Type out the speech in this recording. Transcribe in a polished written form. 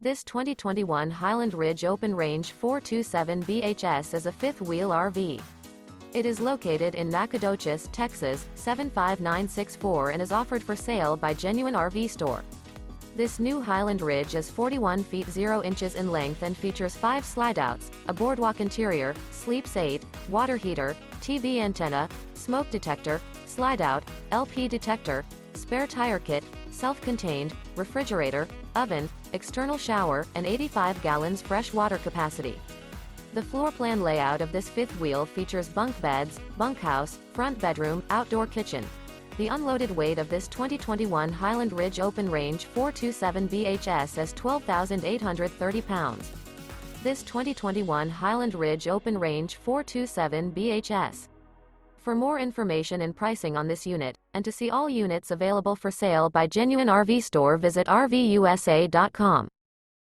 This 2021 Highland Ridge Open Range 427 BHS is a fifth-wheel RV. It is located in Nacogdoches, Texas, 75964 and is offered for sale by Genuine RV Store. This new Highland Ridge is 41 feet 0 inches in length and features 5 slideouts, a boardwalk interior, sleeps 8, water heater, TV antenna, smoke detector, slideout, LP detector, spare tire kit, self-contained, refrigerator, oven, external shower, and 85 gallons fresh water capacity. The floor plan layout of this fifth wheel features bunk beds, bunkhouse, front bedroom, outdoor kitchen. The unloaded weight of this 2021 Highland Ridge Open Range 427 BHS is 12,830 pounds. This 2021 Highland Ridge Open Range 427 BHS. For more information and pricing on this unit, and to see all units available for sale by Genuine RV Store, visit RVUSA.com.